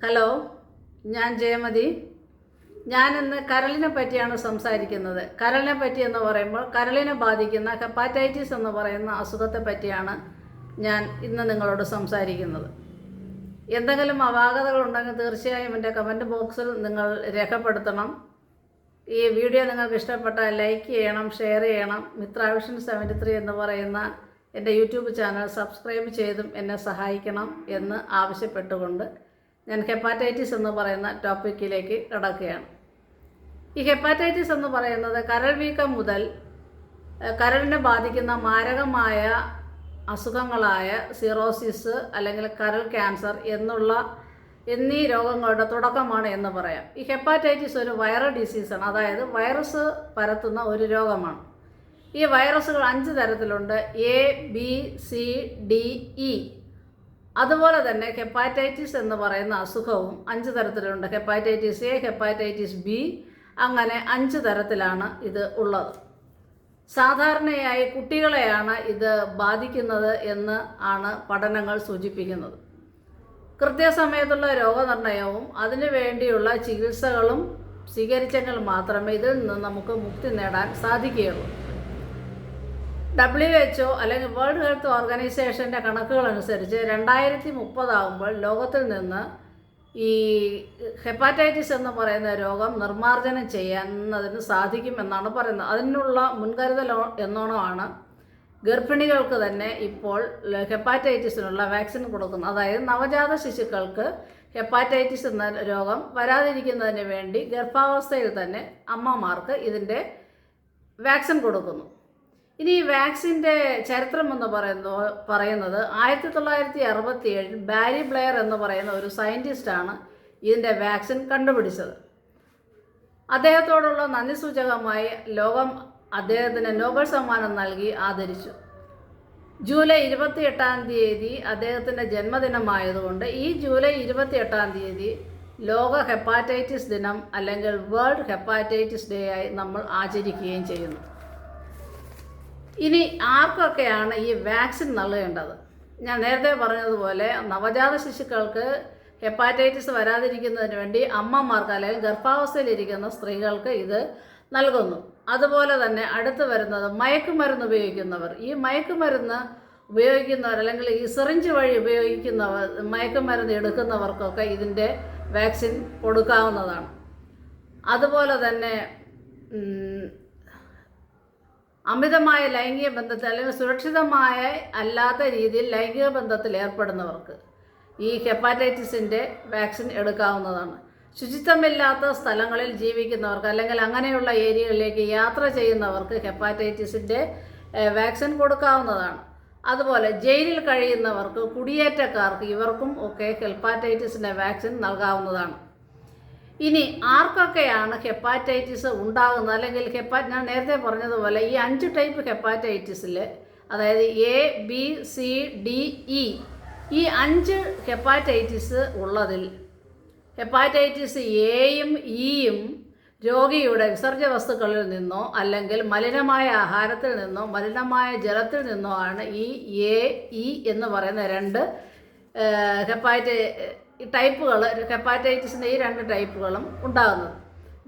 Hello, ഞാൻ ജയമതി. ഞാനിന്ന് കരളിനെ പറ്റിയാണ് സംസാരിക്കുന്നത്. കരളിനെ പറ്റി എന്ന് പറയുമ്പോൾ കരളിനെ ബാധിക്കുന്ന ഹെപ്പാറ്റൈറ്റിസ് എന്ന് പറയുന്ന അസുഖത്തെ പറ്റിയാണ് ഞാൻ ഇന്ന് നിങ്ങളോട് സംസാരിക്കുന്നത്. എന്തെങ്കിലും അപാകതകളുണ്ടെങ്കിൽ തീർച്ചയായും എൻ്റെ കമൻറ്റ് ബോക്സിൽ നിങ്ങൾ രേഖപ്പെടുത്തണം. ഈ വീഡിയോ നിങ്ങൾക്ക് ഇഷ്ടപ്പെട്ടാൽ ലൈക്ക് ചെയ്യണം, ഷെയർ ചെയ്യണം. മിത്രാവിഷൻ 73 എന്ന് പറയുന്ന എൻ്റെ യൂട്യൂബ് ചാനൽ സബ്സ്ക്രൈബ് ചെയ്തും എന്നെ സഹായിക്കണം എന്ന് ആവശ്യപ്പെട്ടുകൊണ്ട് ഞാൻ ഹെപ്പാറ്റൈറ്റിസ് എന്ന് പറയുന്ന ടോപ്പിക്കിലേക്ക് കടക്കുകയാണ്. ഈ ഹെപ്പാറ്റൈറ്റിസ് എന്ന് പറയുന്നത് കരൾ വീക്കം മുതൽ കരളിനെ ബാധിക്കുന്ന മാരകമായ അസുഖങ്ങളായ സിറോസിസ് അല്ലെങ്കിൽ കരൾ ക്യാൻസർ എന്നീ രോഗങ്ങളുടെ തുടക്കമാണ് എന്ന് പറയാം. ഈ ഹെപ്പാറ്റൈറ്റിസ് ഒരു വൈറൽ ഡിസീസാണ്, അതായത് വൈറസ് പരത്തുന്ന ഒരു രോഗമാണ്. ഈ വൈറസുകൾ 5 തരത്തിലുണ്ട്: A, B, C, D, E. അതുപോലെ തന്നെ ഹെപ്പാറ്റൈറ്റിസ് എന്ന് പറയുന്ന അസുഖവും 5 തരത്തിലുണ്ട്. ഹെപ്പാറ്റൈറ്റിസ് എ, ഹെപ്പാറ്റൈറ്റിസ് ബി, അങ്ങനെ 5 തരത്തിലാണ് ഇത് ഉള്ളത്. സാധാരണയായി കുട്ടികളെയാണ് ഇത് ബാധിക്കുന്നത് എന്ന് ആണ് പഠനങ്ങൾ സൂചിപ്പിക്കുന്നത്. കൃത്യസമയത്തുള്ള രോഗനിർണയവും അതിനു വേണ്ടിയുള്ള ചികിത്സകളും സ്വീകരിച്ചെങ്കിൽ മാത്രമേ ഇതിൽ നിന്ന് നമുക്ക് മുക്തി നേടാൻ സാധിക്കുകയുള്ളൂ. WHO അല്ലെങ്കിൽ വേൾഡ് ഹെൽത്ത് ഓർഗനൈസേഷൻ്റെ കണക്കുകളനുസരിച്ച് 2030 ആകുമ്പോൾ ലോകത്തിൽ നിന്ന് ഈ ഹെപ്പാറ്റൈറ്റിസ് എന്ന് പറയുന്ന രോഗം നിർമ്മാർജ്ജനം ചെയ്യുന്നതിന് സാധിക്കുമെന്നാണ് പറയുന്നത്. അതിനുള്ള മുൻകരുതൽ എന്നോണമാണ് ഗർഭിണികൾക്ക് തന്നെ ഇപ്പോൾ ഹെപ്പാറ്റൈറ്റിസിനുള്ള വാക്സിൻ കൊടുക്കുന്നത്. അതായത് നവജാത ശിശുക്കൾക്ക് ഹെപ്പാറ്റൈറ്റിസ് എന്ന രോഗം വരാതിരിക്കുന്നതിന് വേണ്ടി ഗർഭാവസ്ഥയിൽ തന്നെ അമ്മമാർക്ക് ഇതിൻ്റെ വാക്സിൻ കൊടുക്കുന്നു. ഇനി ഈ വാക്സിൻ്റെ ചരിത്രം എന്ന് പറയുന്നത് 1967 ബാരി ബ്ലെയർ എന്ന് പറയുന്ന ഒരു സയൻറ്റിസ്റ്റാണ് ഇതിൻ്റെ വാക്സിൻ കണ്ടുപിടിച്ചത്. അദ്ദേഹത്തോടുള്ള നന്ദി സൂചകമായി ലോകം അദ്ദേഹത്തിന് നോബൽ സമ്മാനം നൽകി ആദരിച്ചു. ജൂലൈ 28 അദ്ദേഹത്തിൻ്റെ ജന്മദിനമായതുകൊണ്ട് ഈ ജൂലൈ 28 ലോക ഹെപ്പാറ്റൈറ്റിസ് ദിനം അല്ലെങ്കിൽ വേൾഡ് ഹെപ്പാറ്റൈറ്റിസ് ഡേ ആയി നമ്മൾ ആചരിക്കുകയും ചെയ്യുന്നു. ഇനി ആർക്കൊക്കെയാണ് ഈ വാക്സിൻ നൽകേണ്ടത്? ഞാൻ നേരത്തെ പറഞ്ഞതുപോലെ നവജാത ശിശുക്കൾക്ക് ഹെപ്പാറ്റൈറ്റിസ് വരാതിരിക്കുന്നതിന് വേണ്ടി അമ്മമാർക്ക് അല്ലെങ്കിൽ ഗർഭാവസ്ഥയിലിരിക്കുന്ന സ്ത്രീകൾക്ക് ഇത് നൽകുന്നു. അതുപോലെ തന്നെ അടുത്ത് വരുന്നത് മയക്കുമരുന്ന് ഉപയോഗിക്കുന്നവർ. ഈ മയക്കുമരുന്ന് ഉപയോഗിക്കുന്നവർ അല്ലെങ്കിൽ ഈ സിറിഞ്ച് വഴി ഉപയോഗിക്കുന്നവർ, മയക്കുമരുന്ന് എടുക്കുന്നവർക്കൊക്കെ ഇതിൻ്റെ വാക്സിൻ കൊടുക്കാവുന്നതാണ്. അതുപോലെ തന്നെ അമിതമായ ലൈംഗിക ബന്ധത്തിൽ അല്ലെങ്കിൽ സുരക്ഷിതമായ അല്ലാത്ത രീതിയിൽ ലൈംഗിക ബന്ധത്തിൽ ഏർപ്പെടുന്നവർക്ക് ഈ ഹെപ്പാറ്റൈറ്റിസിൻ്റെ വാക്സിൻ എടുക്കാവുന്നതാണ്. ശുചിത്വമില്ലാത്ത സ്ഥലങ്ങളിൽ ജീവിക്കുന്നവർക്ക് അല്ലെങ്കിൽ അങ്ങനെയുള്ള ഏരിയകളിലേക്ക് യാത്ര ചെയ്യുന്നവർക്ക് ഹെപ്പാറ്റൈറ്റിസിൻ്റെ വാക്സിൻ കൊടുക്കാവുന്നതാണ്. അതുപോലെ ജയിലിൽ കഴിയുന്നവർക്ക്, കുടിയേറ്റക്കാർക്ക്, ഇവർക്കും ഒക്കെ ഹെപ്പാറ്റൈറ്റിസിൻ്റെ വാക്സിൻ നൽകാവുന്നതാണ്. ഇനി ആർക്കൊക്കെയാണ് ഹെപ്പാറ്റൈറ്റിസ് ഉണ്ടാകുന്നത്? അല്ലെങ്കിൽ ഞാൻ നേരത്തെ പറഞ്ഞതുപോലെ ഈ 5 ടൈപ്പ് ഹെപ്പാറ്റൈറ്റിസിൽ, അതായത് A, B, C, D, E, ഈ 5 ഹെപ്പാറ്റൈറ്റിസ് ഉള്ളതിൽ ഹെപ്പാറ്റൈറ്റിസ് എയും ഇയും രോഗിയുടെ വിസർജ്യ വസ്തുക്കളിൽ നിന്നോ അല്ലെങ്കിൽ മലിനമായ ആഹാരത്തിൽ നിന്നോ മലിനമായ ജലത്തിൽ നിന്നോ ആണ് ഈ A, E എന്ന് പറയുന്ന 2 ടൈപ്പുകൾ, ഹെപ്പാറ്റൈറ്റിസിൻ്റെ ഈ 2 ടൈപ്പുകളും ഉണ്ടാകുന്നത്.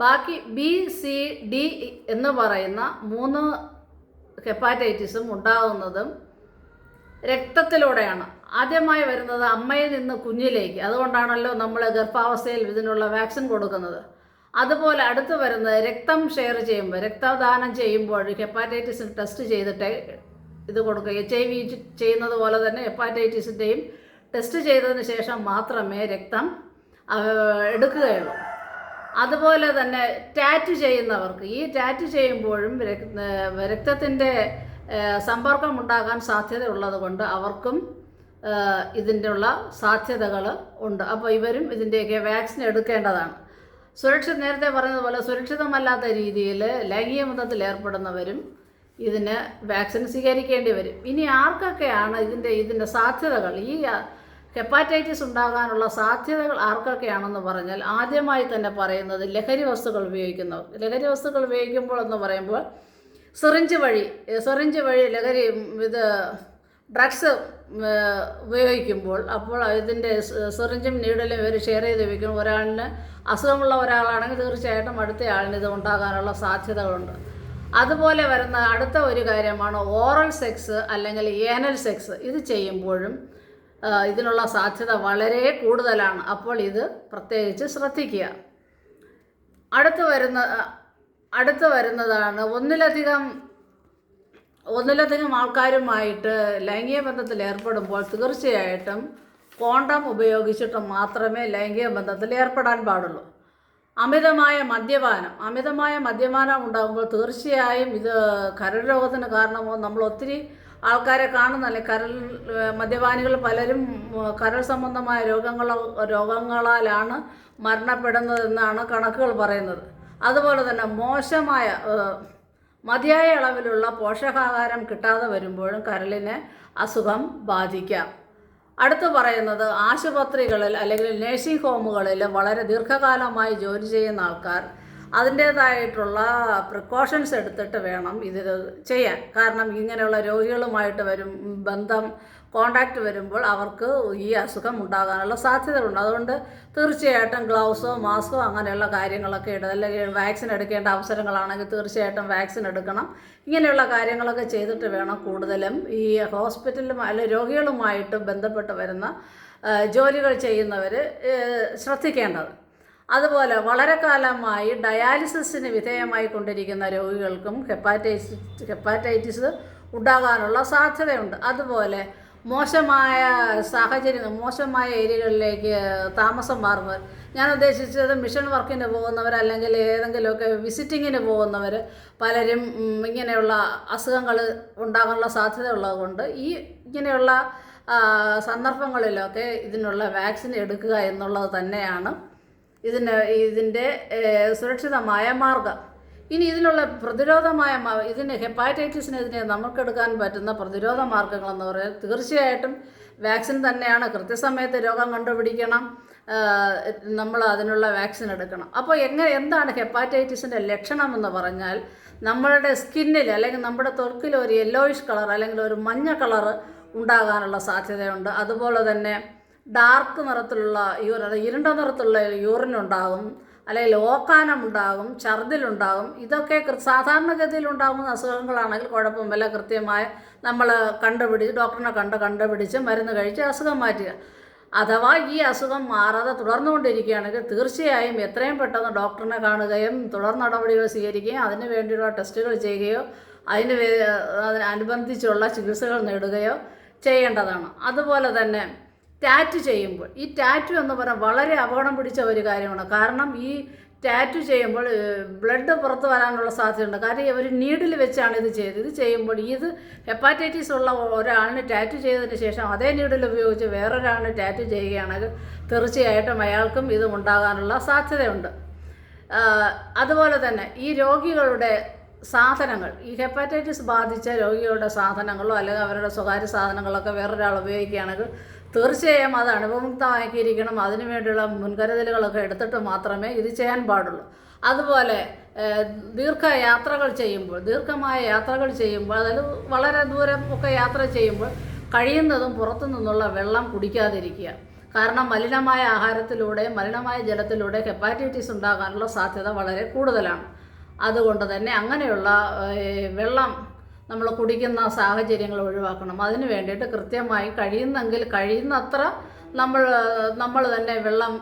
ബാക്കി B, C, D എന്ന് പറയുന്ന 3 ഹെപ്പാറ്റൈറ്റിസും ഉണ്ടാകുന്നതും രക്തത്തിലൂടെയാണ്. ആദ്യമായി വരുന്നത് അമ്മയിൽ നിന്ന് കുഞ്ഞിലേക്ക്. അതുകൊണ്ടാണല്ലോ നമ്മൾ ഗർഭാവസ്ഥയിൽ ഇതിനുള്ള വാക്സിൻ കൊടുക്കുന്നത്. അതുപോലെ അടുത്ത് വരുന്നത് രക്തം ഷെയർ ചെയ്യുമ്പോൾ, രക്തദാനം ചെയ്യുമ്പോൾ ഹെപ്പാറ്റൈറ്റിസിന് ടെസ്റ്റ് ചെയ്തിട്ട് ഇത് കൊടുക്കുക. HIV ചെയ്യുന്നത് പോലെ തന്നെ ഹെപ്പാറ്റൈറ്റിസിൻ്റെയും ടെസ്റ്റ് ചെയ്തതിന് ശേഷം മാത്രമേ രക്തം എടുക്കുകയുള്ളൂ. അതുപോലെ തന്നെ ടാറ്റു ചെയ്യുന്നവർക്ക്, ഈ ടാറ്റു ചെയ്യുമ്പോഴും രക്തത്തിൻ്റെ സമ്പർക്കം ഉണ്ടാകാൻ സാധ്യതയുള്ളത് കൊണ്ട് അവർക്കും ഇതിൻ്റെ ഉള്ള സാധ്യതകൾ ഉണ്ട്. അപ്പോൾ ഇവരും ഇതിൻ്റെയൊക്കെ വാക്സിൻ എടുക്കേണ്ടതാണ്. നേരത്തെ പറഞ്ഞതുപോലെ സുരക്ഷിതമല്ലാത്ത രീതിയിൽ ലൈംഗിക ബന്ധത്തിൽ ഏർപ്പെടുന്നവരും ഇതിന് വാക്സിൻ സ്വീകരിക്കേണ്ടി വരും. ഇനി ആർക്കൊക്കെയാണ് ഇതിൻ്റെ സാധ്യതകൾ, ഈ ഹെപ്പാറ്റൈറ്റിസ് ഉണ്ടാകാനുള്ള സാധ്യതകൾ ആർക്കൊക്കെയാണെന്ന് പറഞ്ഞാൽ ആദ്യമായി തന്നെ പറയുന്നത് ലഹരി വസ്തുക്കൾ ഉപയോഗിക്കുന്നവർ. ലഹരി വസ്തുക്കൾ ഉപയോഗിക്കുമ്പോൾ എന്ന് പറയുമ്പോൾ സിറിഞ്ച് വഴി ഡ്രഗ്സ് ഉപയോഗിക്കുമ്പോൾ അപ്പോൾ ഇതിൻ്റെ സിറിഞ്ചും നീഡലും ഇവർ ഷെയർ ചെയ്ത് ഉപയോഗിക്കും. ഒരാളിന് അസുഖമുള്ള ഒരാളാണെങ്കിൽ തീർച്ചയായിട്ടും അടുത്ത ആളിന് ഇത് ഉണ്ടാകാനുള്ള സാധ്യതകളുണ്ട്. അതുപോലെ വരുന്ന അടുത്ത ഒരു കാര്യമാണ് ഓറൽ സെക്സ് അല്ലെങ്കിൽ ഏനൽ സെക്സ്. ഇത് ചെയ്യുമ്പോഴും ഇതിനുള്ള സാധ്യത വളരെ കൂടുതലാണ്. അപ്പോൾ ഇത് പ്രത്യേകിച്ച് ശ്രദ്ധിക്കുക. അടുത്ത് വരുന്നതാണ് ഒന്നിലധികം ആൾക്കാരുമായിട്ട് ലൈംഗിക ബന്ധത്തിൽ ഏർപ്പെടുമ്പോൾ തീർച്ചയായിട്ടും കോണ്ടം ഉപയോഗിച്ചിട്ട് മാത്രമേ ലൈംഗിക ബന്ധത്തിൽ ഏർപ്പെടാൻ പാടുള്ളൂ. അമിതമായ മദ്യപാനം ഉണ്ടാകുമ്പോൾ തീർച്ചയായും ഇത് കരൾ രോഗത്തിന് കാരണമാകും. നമ്മൾ ഒത്തിരി ആൾക്കാരെ കാണുന്നല്ലേ, മദ്യപാനികൾ പലരും കരൾ സംബന്ധമായ രോഗങ്ങളാലാണ് മരണപ്പെടുന്നതെന്നാണ് കണക്കുകൾ പറയുന്നത്. അതുപോലെ തന്നെ മതിയായ അളവിലുള്ള പോഷകാഹാരം കിട്ടാതെ വരുമ്പോഴും കരളിനെ അസുഖം ബാധിക്കാം. അടുത്ത് പറയുന്നത് ആശുപത്രികളിൽ അല്ലെങ്കിൽ നഴ്സിംഗ് ഹോമുകളിൽ വളരെ ദീർഘകാലമായി ജോലി ചെയ്യുന്ന ആൾക്കാർ അതിൻ്റേതായിട്ടുള്ള പ്രിക്കോഷൻസ് എടുത്തിട്ട് വേണം ഇത് ചെയ്യാൻ. കാരണം ഇങ്ങനെയുള്ള രോഗികളുമായിട്ട് കോണ്ടാക്റ്റ് വരുമ്പോൾ അവർക്ക് ഈ അസുഖം ഉണ്ടാകാനുള്ള സാധ്യതകളുണ്ട്. അതുകൊണ്ട് തീർച്ചയായിട്ടും ഗ്ലൗസോ മാസ്കോ അങ്ങനെയുള്ള കാര്യങ്ങളൊക്കെ ഇടുക. അല്ലെങ്കിൽ വാക്സിൻ എടുക്കേണ്ട അവസരങ്ങളാണെങ്കിൽ തീർച്ചയായിട്ടും വാക്സിൻ എടുക്കണം. ഇങ്ങനെയുള്ള കാര്യങ്ങളൊക്കെ ചെയ്തിട്ട് വേണം കൂടുതലും ഈ ഹോസ്പിറ്റലും അല്ലെങ്കിൽ രോഗികളുമായിട്ട് ബന്ധപ്പെട്ട് വരുന്ന ജോലികൾ ചെയ്യുന്നവർ ശ്രദ്ധിക്കേണ്ടത്. അതുപോലെ വളരെ കാലമായി ഡയാലിസിസിന് വിധേയമായി കൊണ്ടിരിക്കുന്ന രോഗികൾക്കും ഹെപ്പാറ്റൈറ്റിസ് ഉണ്ടാകാനുള്ള സാധ്യതയുണ്ട്. അതുപോലെ മോശമായ ഏരിയകളിലേക്ക് താമസം മാറുന്നവർ, ഞാൻ ഉദ്ദേശിച്ചത് മിഷൻ വർക്കിന് പോകുന്നവർ അല്ലെങ്കിൽ ഏതെങ്കിലുമൊക്കെ വിസിറ്റിങ്ങിന് പോകുന്നവർ പലരും ഇങ്ങനെയുള്ള അസുഖങ്ങൾ ഉണ്ടാകാനുള്ള സാധ്യത ഉള്ളതുകൊണ്ട് ഇങ്ങനെയുള്ള സന്ദർഭങ്ങളിലൊക്കെ ഇതിനുള്ള വാക്സിൻ എടുക്കുക എന്നുള്ളത് തന്നെയാണ് ഇതിൻ്റെ സുരക്ഷിതമായ മാർഗം. ഇനി ഇതിനുള്ള ഹെപ്പാറ്റൈറ്റിസിനെതിരെ നമുക്കെടുക്കാൻ പറ്റുന്ന പ്രതിരോധ മാർഗങ്ങളെന്ന് പറയുന്നത് തീർച്ചയായിട്ടും വാക്സിൻ തന്നെയാണ്. കൃത്യസമയത്ത് രോഗം കണ്ടുപിടിക്കണം, നമ്മൾ അതിനുള്ള വാക്സിൻ എടുക്കണം. അപ്പോൾ എന്താണ് ഹെപ്പാറ്റൈറ്റിസിൻ്റെ ലക്ഷണമെന്ന് പറഞ്ഞാൽ നമ്മളുടെ സ്കിന്നിൽ അല്ലെങ്കിൽ നമ്മുടെ ത്വക്കിൽ ഒരു യെല്ലോയിഷ് കളർ അല്ലെങ്കിൽ ഒരു മഞ്ഞ കളർ ഉണ്ടാകാനുള്ള സാധ്യതയുണ്ട്. അതുപോലെ തന്നെ ഡാർക്ക് നിറത്തിലുള്ള ഇരുണ്ട നിറത്തിലുള്ള യൂറിൻ ഉണ്ടാകും, അല്ലെങ്കിൽ ഓക്കാനമുണ്ടാകും, ഛർദിലുണ്ടാകും. ഇതൊക്കെ സാധാരണഗതിയിൽ ഉണ്ടാകുന്ന അസുഖങ്ങളാണെങ്കിൽ കുഴപ്പമില്ല. കൃത്യമായി നമ്മൾ ഡോക്ടറിനെ കണ്ടുപിടിച്ച് മരുന്ന് കഴിച്ച് അസുഖം മാറ്റുക. അഥവാ ഈ അസുഖം മാറാതെ തുടർന്നുകൊണ്ടിരിക്കുകയാണെങ്കിൽ തീർച്ചയായും എത്രയും പെട്ടെന്ന് ഡോക്ടറിനെ കാണുകയും തുടർ നടപടികൾ സ്വീകരിക്കുകയും അതിന് വേണ്ടിയുള്ള ടെസ്റ്റുകൾ ചെയ്യുകയോ അതിനനുബന്ധിച്ചുള്ള ചികിത്സകൾ നേടുകയോ ചെയ്യേണ്ടതാണ്. അതുപോലെ തന്നെ ടാറ്റു ചെയ്യുമ്പോൾ, ഈ ടാറ്റു എന്ന് പറഞ്ഞാൽ വളരെ അപകടം പിടിച്ച ഒരു കാര്യമാണ്. കാരണം ഈ ടാറ്റു ചെയ്യുമ്പോൾ ബ്ലഡ് പുറത്ത് വരാനുള്ള സാധ്യതയുണ്ട്. കാരണം ഒരു നീഡിൽ വെച്ചാണ് ഇത് ചെയ്യുമ്പോൾ ഹെപ്പാറ്റൈറ്റിസ് ഉള്ള ഒരാളിന് ടാറ്റു ചെയ്തതിന് ശേഷം അതേ നീഡിൽ ഉപയോഗിച്ച് വേറൊരാളിന് ടാറ്റു ചെയ്യുകയാണെങ്കിൽ തീർച്ചയായിട്ടും അയാൾക്കും ഇത് ഉണ്ടാകാനുള്ള സാധ്യതയുണ്ട്. അതുപോലെ തന്നെ ഈ രോഗികളുടെ സാധനങ്ങൾ, ഈ ഹെപ്പാറ്റൈറ്റിസ് ബാധിച്ച രോഗികളുടെ സാധനങ്ങളോ അല്ലെങ്കിൽ അവരുടെ സ്വകാര്യ സാധനങ്ങളൊക്കെ വേറൊരാൾ ഉപയോഗിക്കുകയാണെങ്കിൽ തീർച്ചയായും അത് അണുവിമുക്തമാക്കിയിരിക്കണം. അതിനുവേണ്ടിയുള്ള മുൻകരുതലുകളൊക്കെ എടുത്തിട്ട് മാത്രമേ ഇത് ചെയ്യാൻ പാടുള്ളൂ. അതുപോലെ ദീർഘമായ യാത്രകൾ ചെയ്യുമ്പോൾ അതായത് വളരെ ദൂരം ഒക്കെ യാത്ര ചെയ്യുമ്പോൾ കഴിയുന്നതും പുറത്തു നിന്നുള്ള വെള്ളം കുടിക്കാതിരിക്കുക. കാരണം മലിനമായ ആഹാരത്തിലൂടെയും മലിനമായ ജലത്തിലൂടെയും ഹെപ്പാറ്റൈറ്റിസ് ഉണ്ടാകാനുള്ള സാധ്യത വളരെ കൂടുതലാണ്. അതുകൊണ്ട് തന്നെ അങ്ങനെയുള്ള വെള്ളം നമ്മൾ കുടിക്കുന്ന സാഹചര്യങ്ങൾ ഒഴിവാക്കണം. അതിന് വേണ്ടിയിട്ട് കൃത്യമായി കഴിയുന്നത്ര നമ്മൾ തന്നെ വെള്ളം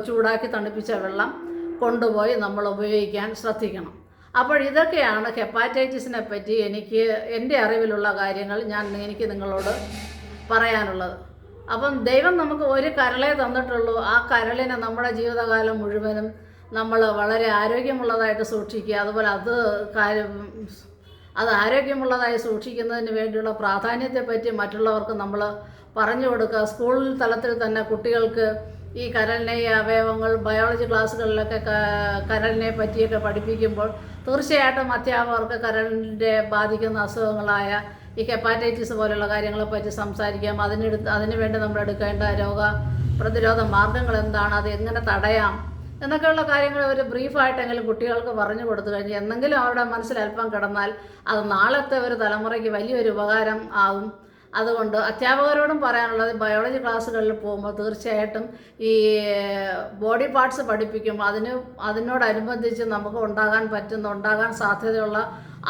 ചൂടാക്കി തണുപ്പിച്ച വെള്ളം കൊണ്ടുപോയി നമ്മൾ ഉപയോഗിക്കാൻ ശ്രദ്ധിക്കണം. അപ്പോൾ ഇതൊക്കെയാണ് ഹെപ്പാറ്റൈറ്റിസിനെ പറ്റി എൻ്റെ അറിവിലുള്ള കാര്യങ്ങൾ എനിക്ക് നിങ്ങളോട് പറയാനുള്ളത്. അപ്പം ദൈവം നമുക്ക് ഒരു കരളേ തന്നിട്ടുള്ളൂ. ആ കരളിനെ നമ്മുടെ ജീവിതകാലം മുഴുവനും നമ്മൾ വളരെ ആരോഗ്യമുള്ളതായിട്ട് സൂക്ഷിക്കുക. അതുപോലെ അത് ആരോഗ്യമുള്ളതായി സൂക്ഷിക്കുന്നതിന് വേണ്ടിയുള്ള പ്രാധാന്യത്തെപ്പറ്റി മറ്റുള്ളവർക്ക് നമ്മൾ പറഞ്ഞു കൊടുക്കുക. സ്കൂൾ തലത്തിൽ തന്നെ കുട്ടികൾക്ക് ഈ കരളിനെ അവയവങ്ങൾ ബയോളജി ക്ലാസ്സുകളിലൊക്കെ കരളിനെ പറ്റിയൊക്കെ പഠിപ്പിക്കുമ്പോൾ തീർച്ചയായിട്ടും അധ്യാപകർക്ക് കരളിൻ്റെ ബാധിക്കുന്ന അസുഖങ്ങളായ ഈ ഹെപ്പാറ്റൈറ്റിസ് പോലുള്ള കാര്യങ്ങളെപ്പറ്റി സംസാരിക്കാം. അതിനുവേണ്ടി നമ്മൾ എടുക്കേണ്ട പ്രതിരോധ മാർഗങ്ങൾ എന്താണ്, അത് എങ്ങനെ തടയാം എന്നൊക്കെയുള്ള കാര്യങ്ങൾ ഒരു ബ്രീഫായിട്ടെങ്കിലും കുട്ടികൾക്ക് പറഞ്ഞു കൊടുത്തു കഴിഞ്ഞാൽ എന്തെങ്കിലും അവരുടെ മനസ്സിൽ അല്പം കിടന്നാൽ അത് നാളത്തെ ഒരു തലമുറയ്ക്ക് വലിയൊരു ഉപകാരം ആകും. അതുകൊണ്ട് അധ്യാപകരോടും പറയാനുള്ളത് ബയോളജി ക്ലാസ്സുകളിൽ പോകുമ്പോൾ തീർച്ചയായിട്ടും ഈ ബോഡി പാർട്സ് പഠിപ്പിക്കുമ്പോൾ അതിനോടനുബന്ധിച്ച് നമുക്ക് ഉണ്ടാകാൻ സാധ്യതയുള്ള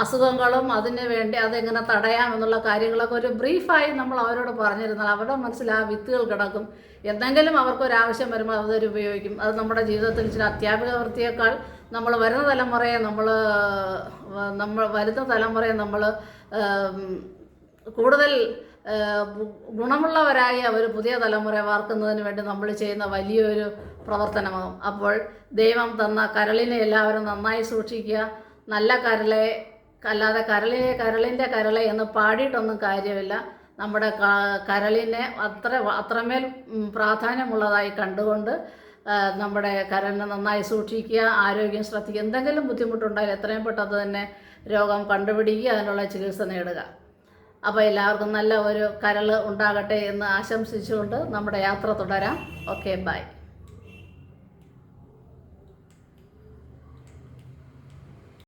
അസുഖങ്ങളും അതിന് വേണ്ടി അതെങ്ങനെ തടയാം എന്നുള്ള കാര്യങ്ങളൊക്കെ ഒരു ബ്രീഫായി നമ്മൾ അവരോട് പറഞ്ഞിരുന്നാൽ അവരുടെ മനസ്സിൽ ആ വിത്തുകൾ കിടക്കും. എന്തെങ്കിലും അവർക്കൊരാവശ്യം വരുമ്പോൾ അതൊരു ഉപയോഗിക്കും. അത് നമ്മുടെ ജീവിതത്തിൽ ചില അധ്യാപക വൃത്തിയേക്കാൾ നമ്മൾ വരുന്ന തലമുറയെ നമ്മൾ കൂടുതൽ ഗുണമുള്ളവരായി ഒരു പുതിയ തലമുറയെ വാർക്കുന്നതിന് വേണ്ടി നമ്മൾ ചെയ്യുന്ന വലിയൊരു പ്രവർത്തനമാകും. അപ്പോൾ ദൈവം തന്ന കരളിനെ എല്ലാവരും നന്നായി സൂക്ഷിക്കുക. നല്ല കരളെ അല്ലാതെ കരളിൻ്റെ കരളെ എന്ന് പാടിയിട്ടൊന്നും കാര്യമില്ല. നമ്മുടെ കരളിനെ അത്രമേൽ പ്രാധാന്യമുള്ളതായി കണ്ടുകൊണ്ട് നമ്മുടെ കരളിനെ നന്നായി സൂക്ഷിക്കുക, ആരോഗ്യം ശ്രദ്ധിക്കുക. എന്തെങ്കിലും ബുദ്ധിമുട്ടുണ്ടായാൽ എത്രയും പെട്ടെന്ന് തന്നെ രോഗം കണ്ടുപിടിക്കുക, അതിനുള്ള ചികിത്സ നേടുക. അപ്പോൾ എല്ലാവർക്കും നല്ല ഒരു കരൾ ഉണ്ടാകട്ടെ എന്ന് ആശംസിച്ചുകൊണ്ട് നമ്മുടെ യാത്ര തുടരാം. Okay, by.